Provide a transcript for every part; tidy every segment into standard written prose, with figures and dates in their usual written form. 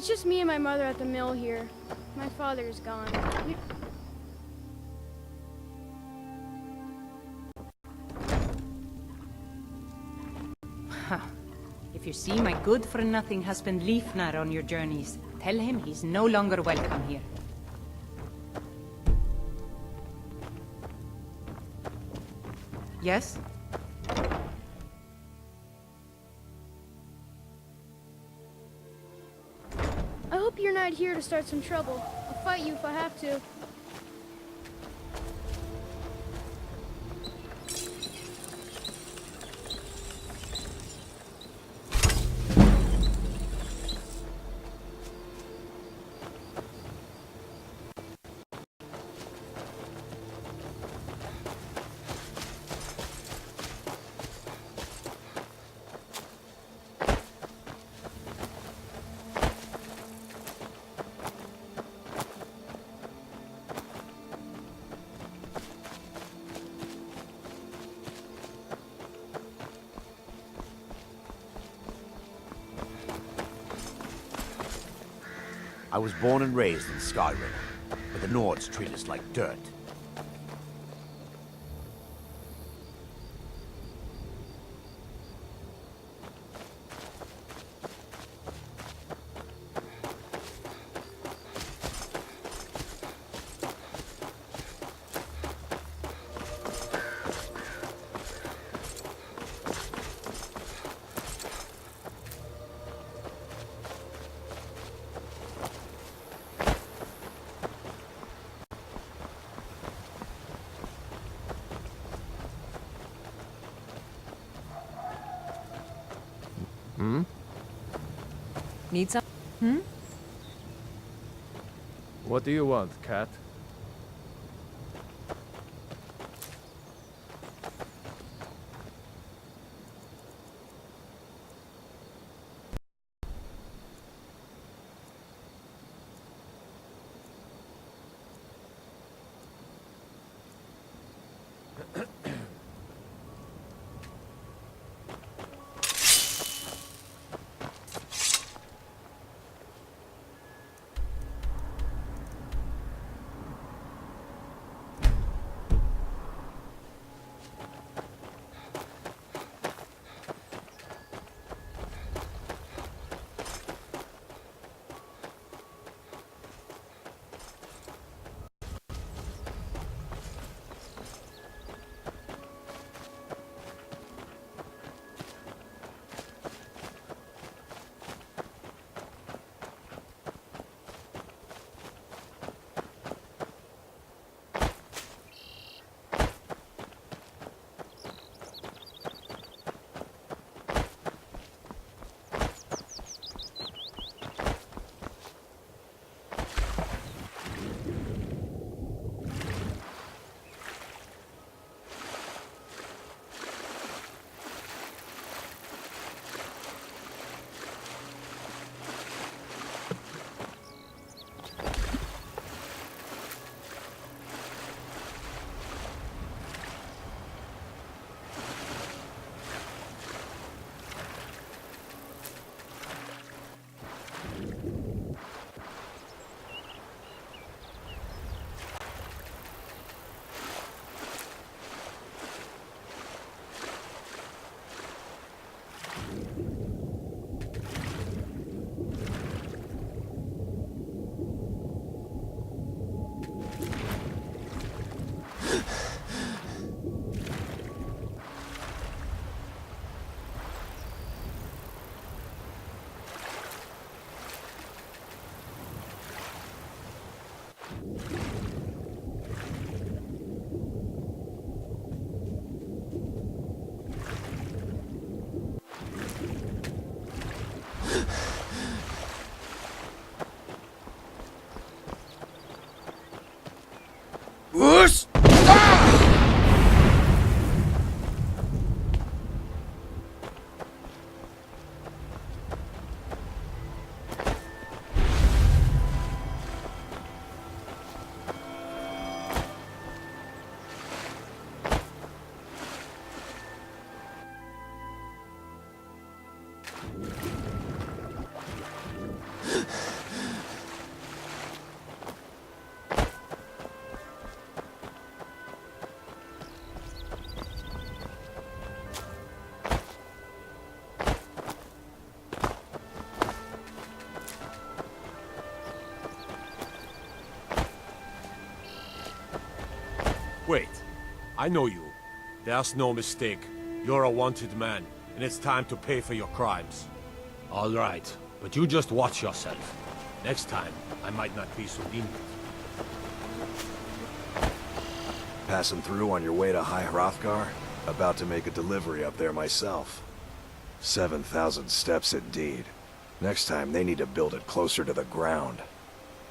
It's just me and my mother at the mill here. My father's gone. If you see my good-for-nothing husband Leifnar on your journeys, tell him he's no longer welcome here. Yes? I hope you're not here to start some trouble. I'll fight you if I have to. I was born and raised in Skyrim, but the Nords treat us like dirt. Need some? What do you want, cat? I know you. There's no mistake. You're a wanted man, and it's time to pay for your crimes. All right, but you just watch yourself. Next time, I might not be so lenient. Passing through on your way to High Hrothgar? About to make a delivery up there myself. 7,000 steps indeed. Next time they need to build it closer to the ground.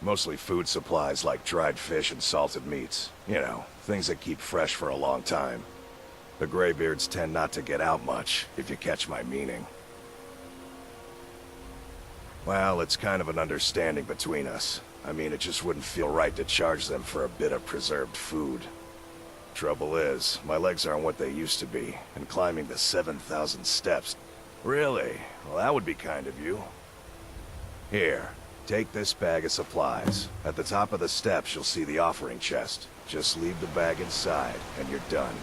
Mostly food supplies like dried fish and salted meats. You know, things that keep fresh for a long time. The Greybeards tend not to get out much, if you catch my meaning. Well, it's kind of an understanding between us. I mean, it just wouldn't feel right to charge them for a bit of preserved food. Trouble is, my legs aren't what they used to be, and climbing the 7,000 steps... Really? Well, that would be kind of you. Here, take this bag of supplies. At the top of the steps, you'll see the offering chest. Just leave the bag inside, and you're done.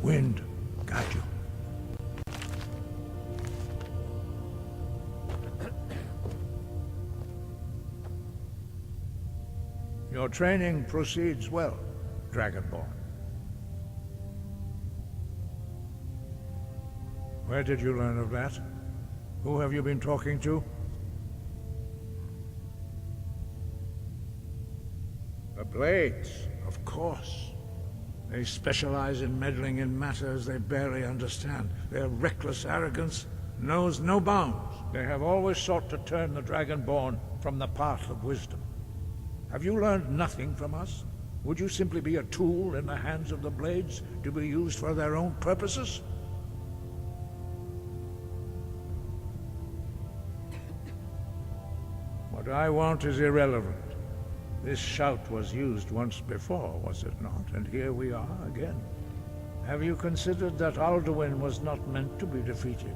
wind guide you. Your training proceeds well, Dragonborn. Where did you learn of that? Who have you been talking to? The Blades, of course. They specialize in meddling in matters they barely understand. Their reckless arrogance knows no bounds. They have always sought to turn the Dragonborn from the path of wisdom. Have you learned nothing from us? Would you simply be a tool in the hands of the Blades to be used for their own purposes? What I want is irrelevant. This shout was used once before, was it not? And here we are again. Have you considered that Alduin was not meant to be defeated?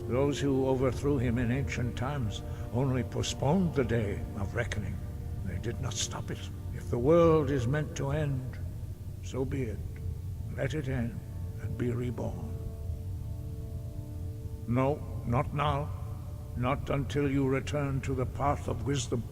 Those who overthrew him in ancient times only postponed the day of reckoning. They did not stop it. If the world is meant to end, so be it. Let it end and be reborn. No, not now. Not until you return to the path of wisdom.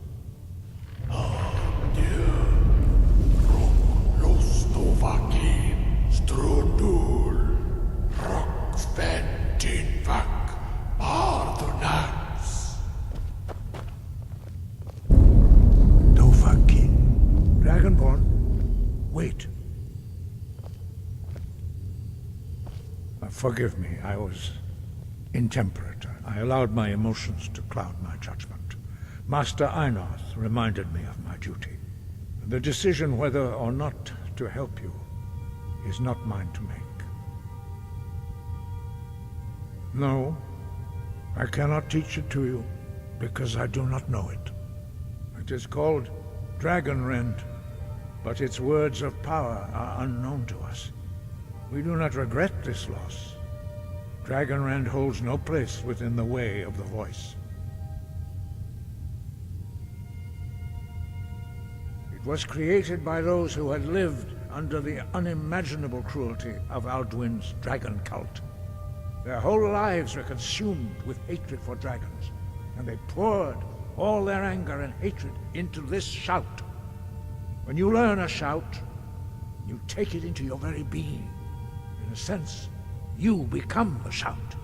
Dragonborn, wait. Forgive me, I was intemperate. I allowed my emotions to cloud my judgment. Master Einarth reminded me of my duty. The decision whether or not to help you is not mine to make. No, I cannot teach it to you, because I do not know it. It is called Dragonrend, but its words of power are unknown to us. We do not regret this loss. Dragonrend holds no place within the way of the voice. It was created by those who had lived under the unimaginable cruelty of Alduin's dragon cult. Their whole lives were consumed with hatred for dragons, and they poured all their anger and hatred into this shout. When you learn a shout, you take it into your very being. In a sense, you become the shout.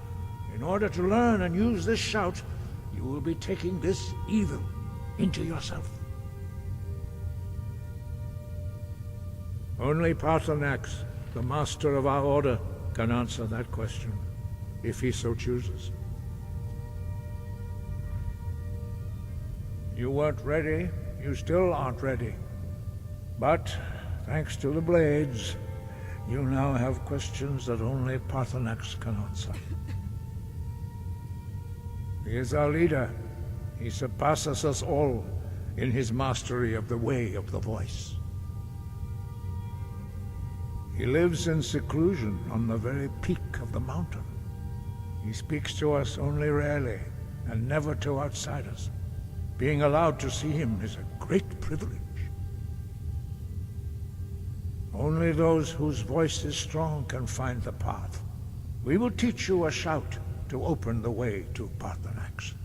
In order to learn and use this shout, you will be taking this evil into yourself. Only Paarthurnax, the master of our order, can answer that question, if he so chooses. You weren't ready. You still aren't ready. But, thanks to the Blades, you now have questions that only Paarthurnax can answer. He is our leader. He surpasses us all in his mastery of the way of the voice. He lives in seclusion on the very peak of the mountain. He speaks to us only rarely, and never to outsiders. Being allowed to see him is a great privilege. Only those whose voice is strong can find the path. We will teach you a shout to open the way to Paarthurnax.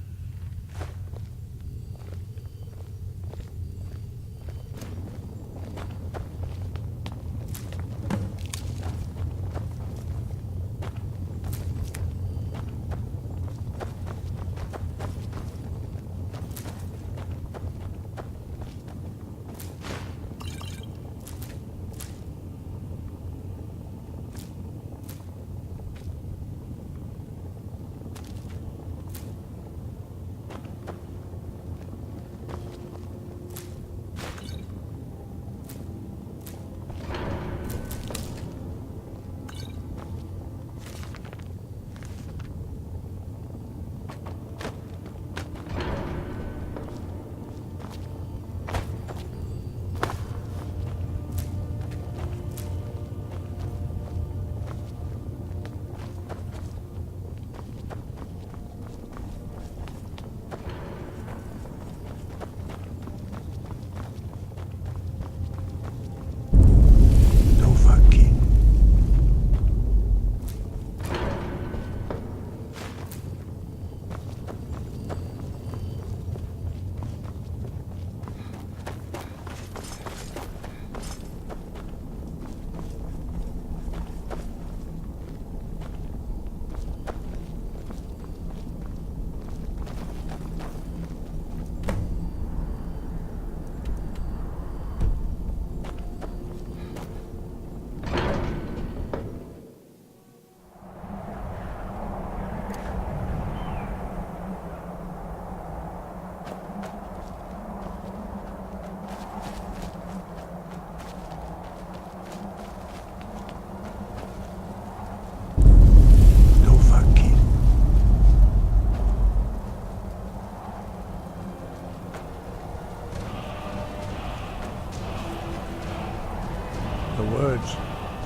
The words,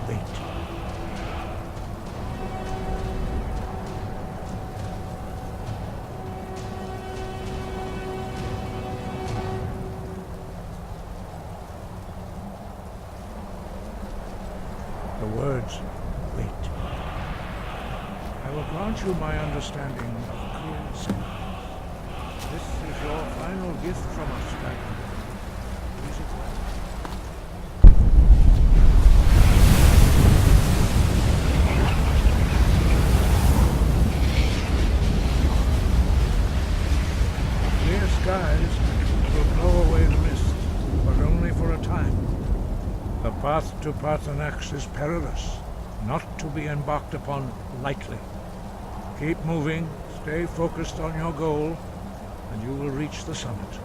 wait. The words, wait. I will grant you my understanding of clear skies. This is your final gift from us, Dragon. Use it well. Clear skies will blow away the mist, but only for a time. The path to Paarthurnax is perilous, not to be embarked upon lightly. Keep moving, stay focused on your goal, and you will reach the summit.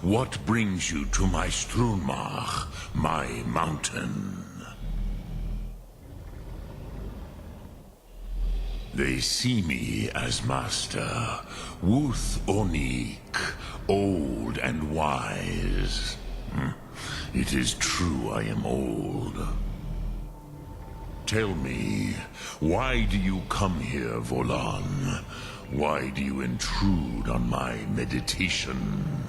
what brings you to my Strunmach, my mountain? They see me as master, Wuth Onik, old and wise. It is true I am old. Tell me, why do you come here, Volan? Why do you intrude on my meditation?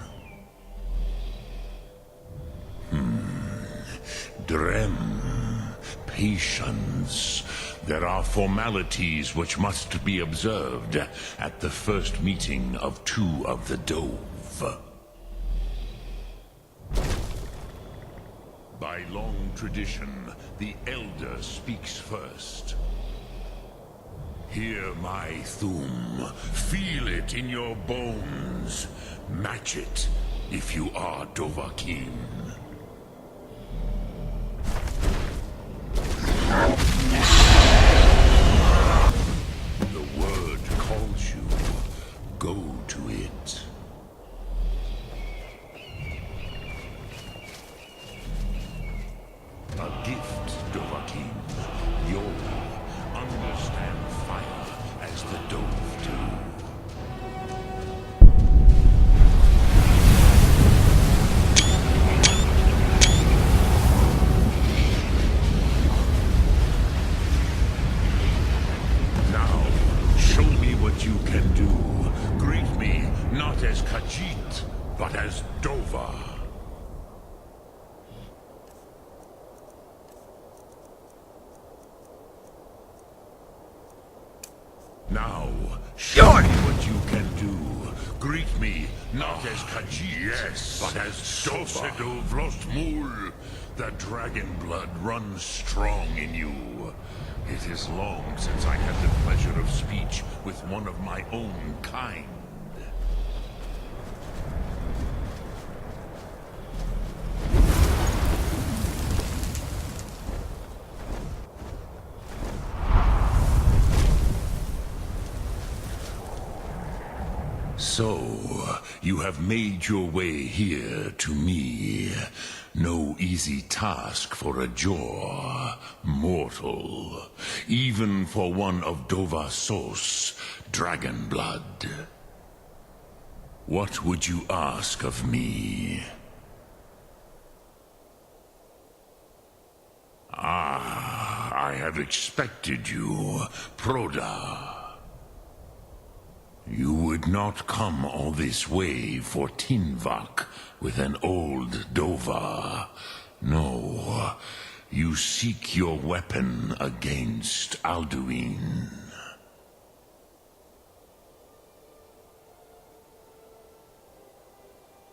Drem, patience. There are formalities which must be observed at the first meeting of two of the Dove. By long tradition, the Elder speaks first. Hear my Thum. Feel it in your bones. Match it if you are Dovahkiin. The word calls you. Go to it. A gift, Dovahkiin. Your understand fire as the Dove do. Now, show me what you can do. Greet me not as Khajiit, but as Dova. Now, show me what you can do. Greet me, not as Khajiit, yes, but as Dova. Vlostmul. The dragon blood runs strong in you. It is long since I had the pleasure of speech with one of my own kind. So, you have made your way here to me. No easy task for a Jor, mortal. Even for one of Dovasos, dragon blood. What would you ask of me? Ah, I have expected you, Proda. You would not come all this way for Tinvak with an old Dova. No, you seek your weapon against Alduin.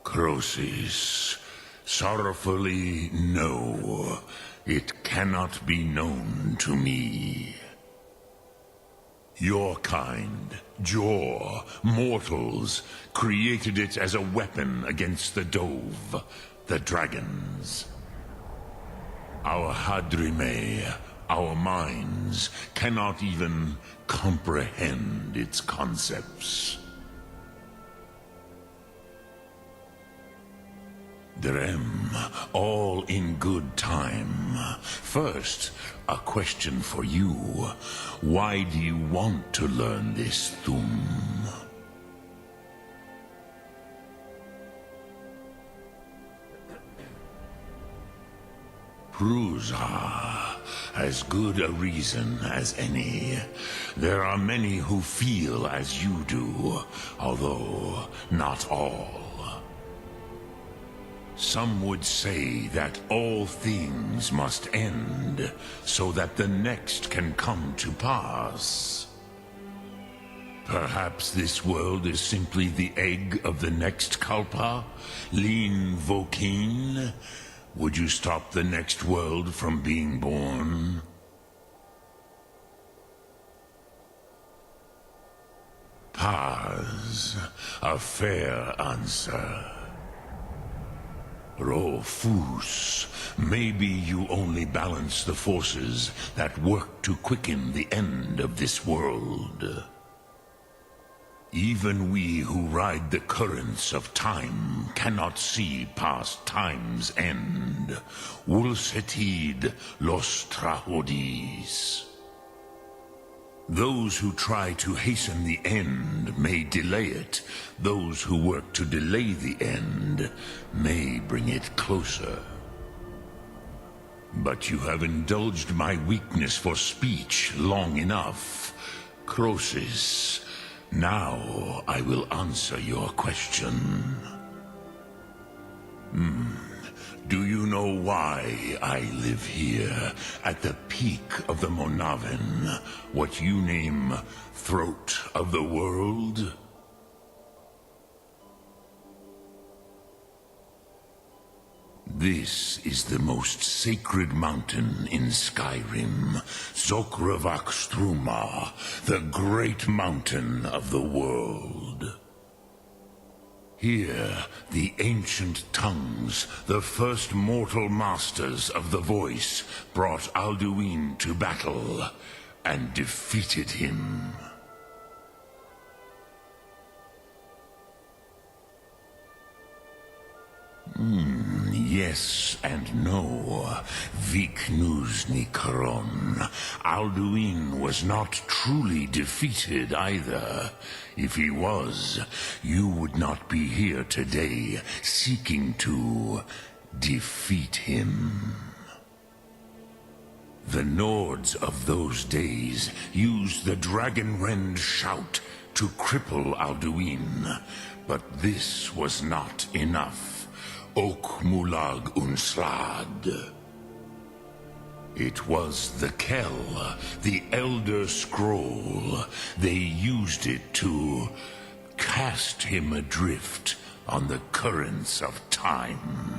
Crosis, sorrowfully, no. It cannot be known to me. Your kind, Jor, mortals, created it as a weapon against the Dove, the dragons. Our Hadrime, our minds, cannot even comprehend its concepts. Drem, all in good time. First, a question for you. Why do you want to learn this Thum? Prusa, as good a reason as any. There are many who feel as you do, although not all. Some would say that all things must end, so that the next can come to pass. Perhaps this world is simply the egg of the next Kalpa? Lin Vokin? Would you stop the next world from being born? Paz, a fair answer. Rofus, maybe you only balance the forces that work to quicken the end of this world. Even we who ride the currents of time cannot see past time's end. Wulsetid los trahodis. Those who try to hasten the end may delay it. Those who work to delay the end may bring it closer. But you have indulged my weakness for speech long enough, Croesus. Now I will answer your question. Do you know why I live here, at the peak of the Monavin, what you name Throat of the World? This is the most sacred mountain in Skyrim, Zokravak Struma, the great mountain of the world. Here, the ancient tongues, the first mortal masters of the voice, brought Alduin to battle and defeated him. Yes and no. Viknuzny Karon. Alduin was not truly defeated either. If he was, you would not be here today seeking to defeat him. The Nords of those days used the Dragonrend shout to cripple Alduin, but this was not enough. Ok Mulag Unslad. It was the Kell, the Elder Scroll. They used it to cast him adrift on the currents of time.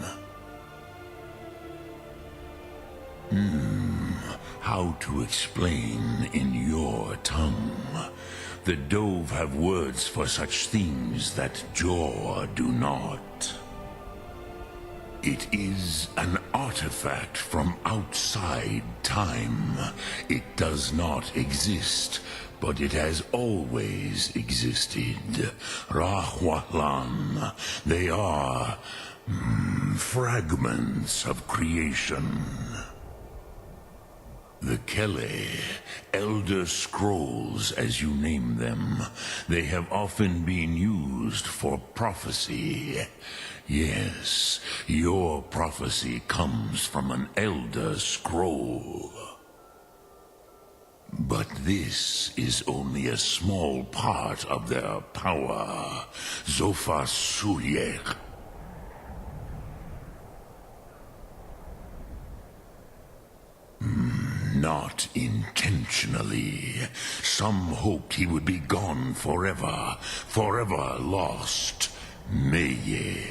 How to explain in your tongue? The Dove have words for such things that Jor do not. It is an artifact from outside time. It does not exist, but it has always existed. Rahwahlan. They are fragments of creation. The Kele, Elder Scrolls as you name them, they have often been used for prophecy. Yes, your prophecy comes from an Elder Scroll. But this is only a small part of their power. Zofa Suyek. Not intentionally. Some hoped he would be gone forever, forever lost. Meye.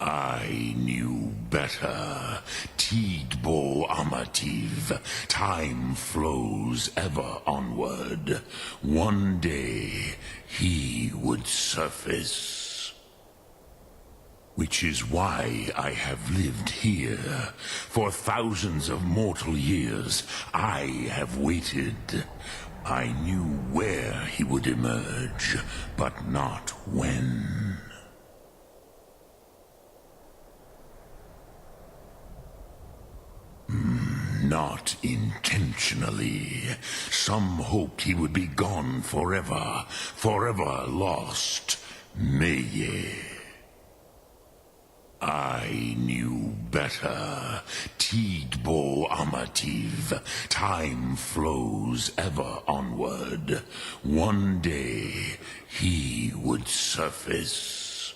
I knew better. Tidbo Amativ. Time flows ever onward. One day, he would surface. Which is why I have lived here. For thousands of mortal years, I have waited. I knew where he would emerge, but not when. Not intentionally. Some hoped he would be gone forever, forever lost. Meye. I knew better. Tidbo Amativ. Time flows ever onward. One day, he would surface.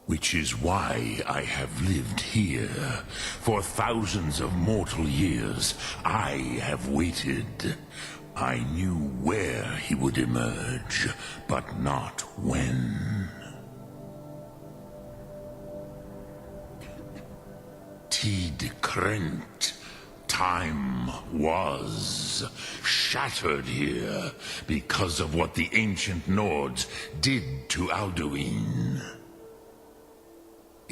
Which is why I have lived here. For thousands of mortal years, I have waited. I knew where he would emerge, but not when. Tid Krent. Time was shattered here because of what the ancient Nords did to Alduin.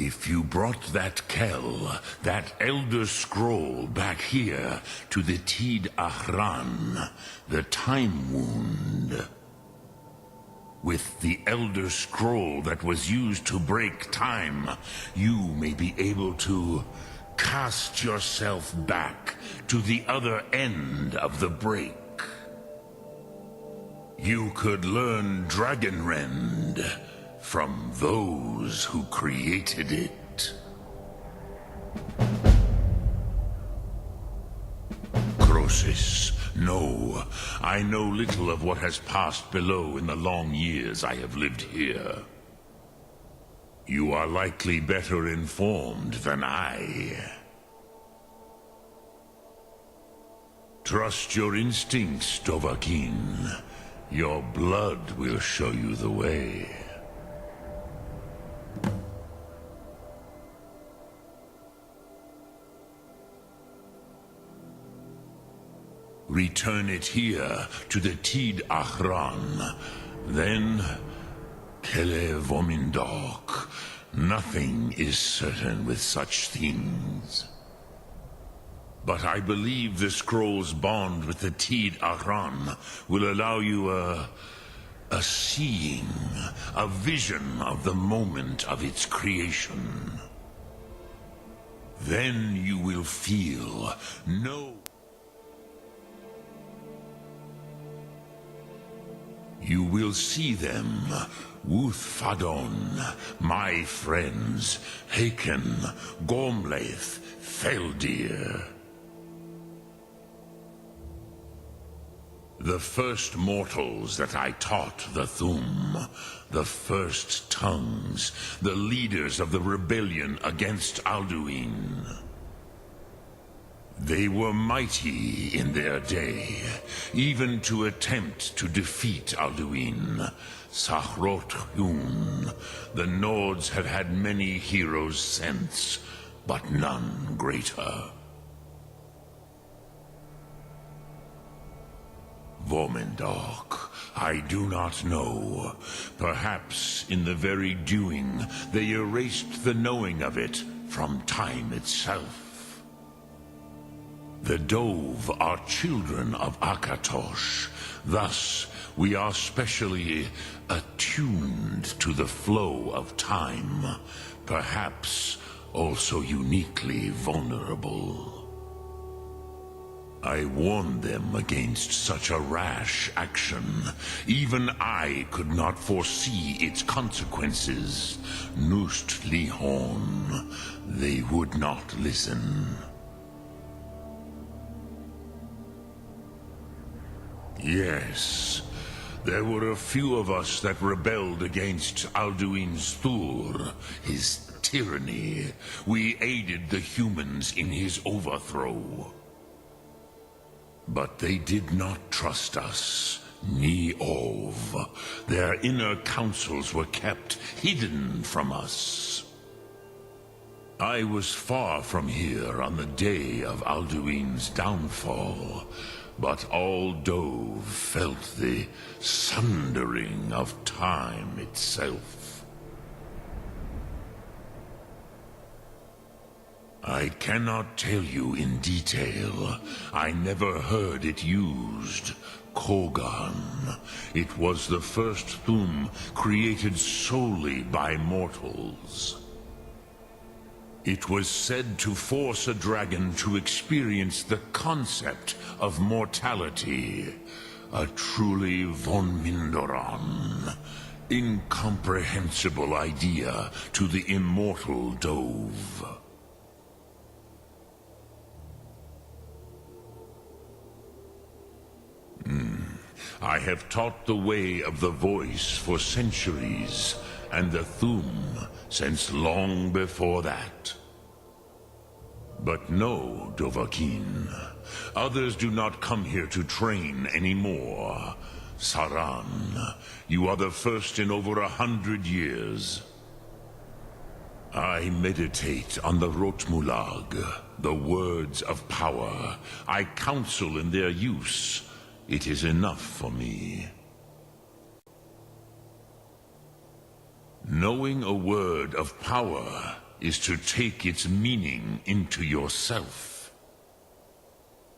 If you brought that Kell, that Elder Scroll back here to the Tid Ahran, the Time Wound, with the Elder Scroll that was used to break time, you may be able to cast yourself back to the other end of the break. You could learn Dragonrend from those who created it. Croesus, no. I know little of what has passed below in the long years I have lived here. You are likely better informed than I. Trust your instincts, Dovahkiin. Your blood will show you the way. Return it here to the Tid Ahran. Then, Kele Vomindok. Nothing is certain with such things. But I believe the scroll's bond with the Tid Ahran will allow you a seeing, a vision of the moment of its creation. Then you will feel no... You will see them, Wuthfadon, my friends, Haken, Gormlaith, Feldir. The first mortals that I taught the Thum, the first tongues, the leaders of the rebellion against Alduin. They were mighty in their day, even to attempt to defeat Alduin. Sahrot-Hun, the Nords have had many heroes since, but none greater. Vomindok, I do not know. Perhaps in the very doing, they erased the knowing of it from time itself. The Dove are children of Akatosh. Thus, we are specially attuned to the flow of time, perhaps also uniquely vulnerable. I warned them against such a rash action. Even I could not foresee its consequences. Nust Lihon, they would not listen. Yes, there were a few of us that rebelled against Alduin's Thur, his tyranny. We aided the humans in his overthrow. But they did not trust us, ni Ov. Their inner counsels were kept hidden from us. I was far from here on the day of Alduin's downfall, but all Dove felt the sundering of time itself. I cannot tell you in detail. I never heard it used. Kogan. It was the first Thum created solely by mortals. It was said to force a dragon to experience the concept of mortality. A truly von Mindoran. Incomprehensible idea to the immortal Dove. I have taught the way of the voice for centuries, and the Thum since long before that. But no, Dovahkiin. Others do not come here to train anymore. Saran, you are the first in over 100 years. I meditate on the Rotmulag, the words of power. I counsel in their use. It is enough for me. Knowing a word of power is to take its meaning into yourself.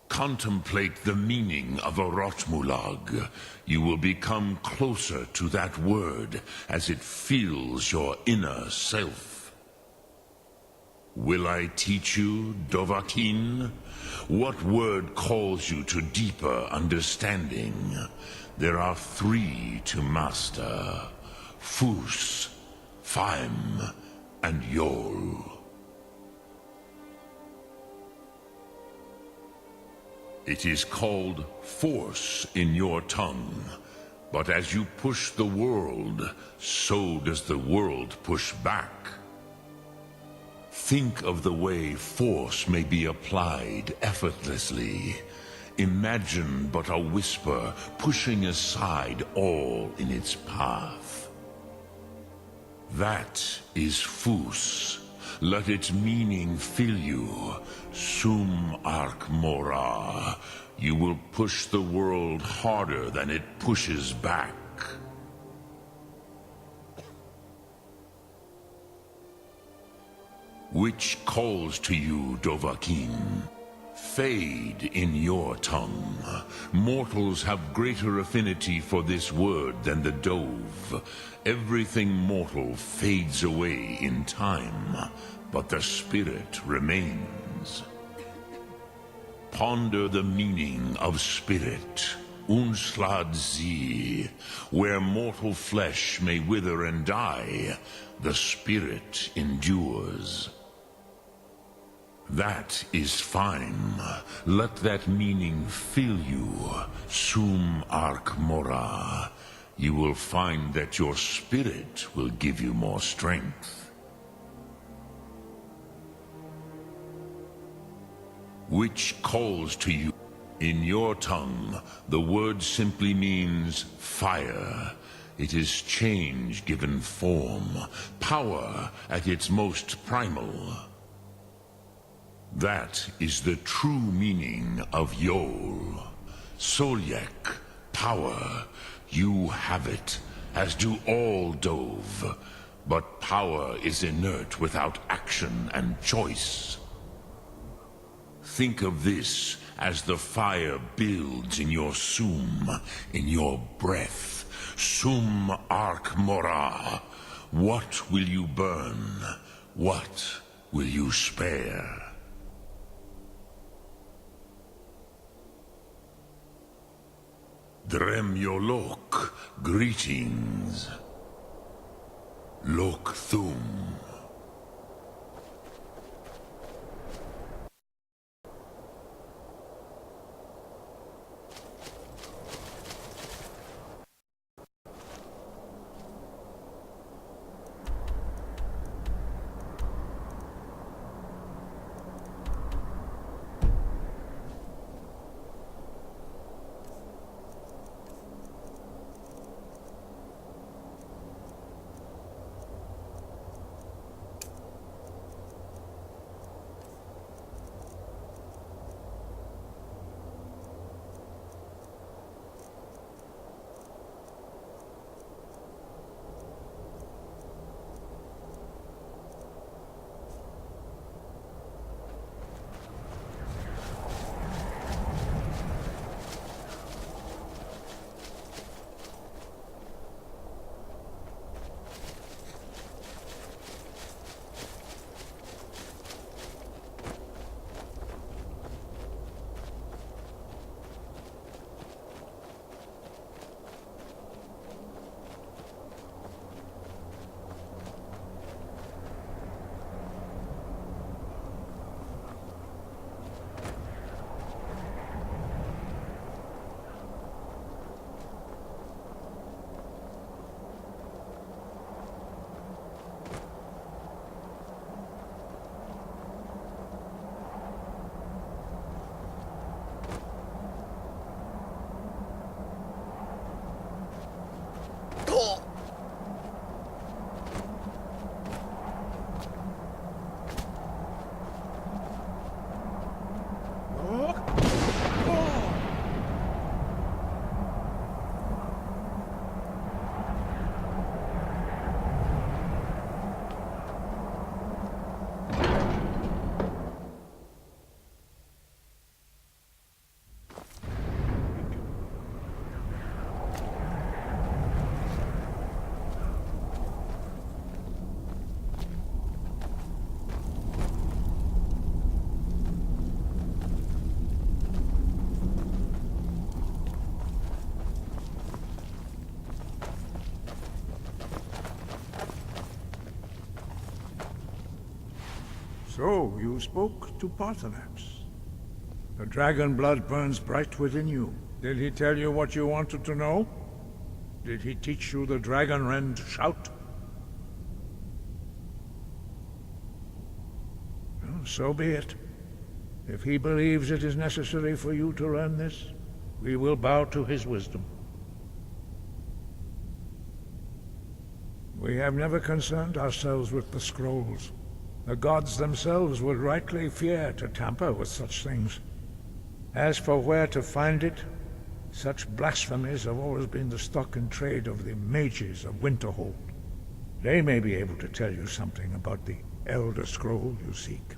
Contemplate the meaning of a Rotmulag. You will become closer to that word as it fills your inner self. Will I teach you, Dovahkiin? What word calls you to deeper understanding? There are 3 to master: Fus, Faim, and Yol. It is called force in your tongue, but as you push the world, so does the world push back. Think of the way force may be applied effortlessly. Imagine but a whisper pushing aside all in its path. That is Fus. Let its meaning fill you. Sum Ark Mora. You will push the world harder than it pushes back. Which calls to you, Dovahkiin? Fade in your tongue. Mortals have greater affinity for this word than the Dove. Everything mortal fades away in time, but the spirit remains. Ponder the meaning of spirit, Unslad Zi. Where mortal flesh may wither and die, the spirit endures. That is fine. Let that meaning fill you, Sum Ark Mora. You will find that your spirit will give you more strength. Which calls to you? In your tongue, the word simply means fire. It is change given form, power at its most primal. That is the true meaning of Yol. Solyek, power. You have it, as do all Dove. But power is inert without action and choice. Think of this as the fire builds in your Sum, in your breath. Sum Ark Mora. What will you burn? What will you spare? Dremyolok, greetings. Lok Thum. So, you spoke to Paarthurnax. The dragon blood burns bright within you. Did he tell you what you wanted to know? Did he teach you the dragon rend shout? Well, so be it. If he believes it is necessary for you to learn this, we will bow to his wisdom. We have never concerned ourselves with the scrolls. The gods themselves would rightly fear to tamper with such things. As for where to find it, such blasphemies have always been the stock and trade of the mages of Winterhold. They may be able to tell you something about the Elder Scroll you seek.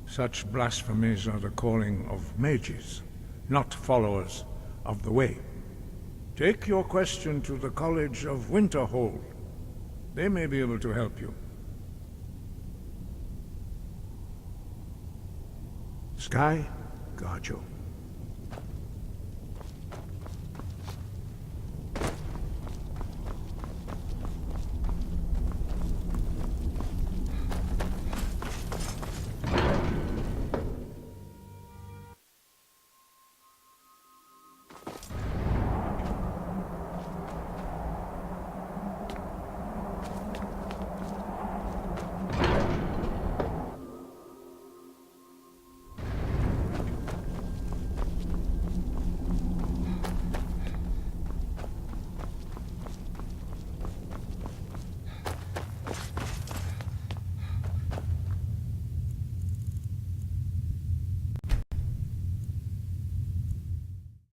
Such blasphemies are the calling of mages, not followers of the Way. Take your question to the College of Winterhold. They may be able to help you. Sky, guard you.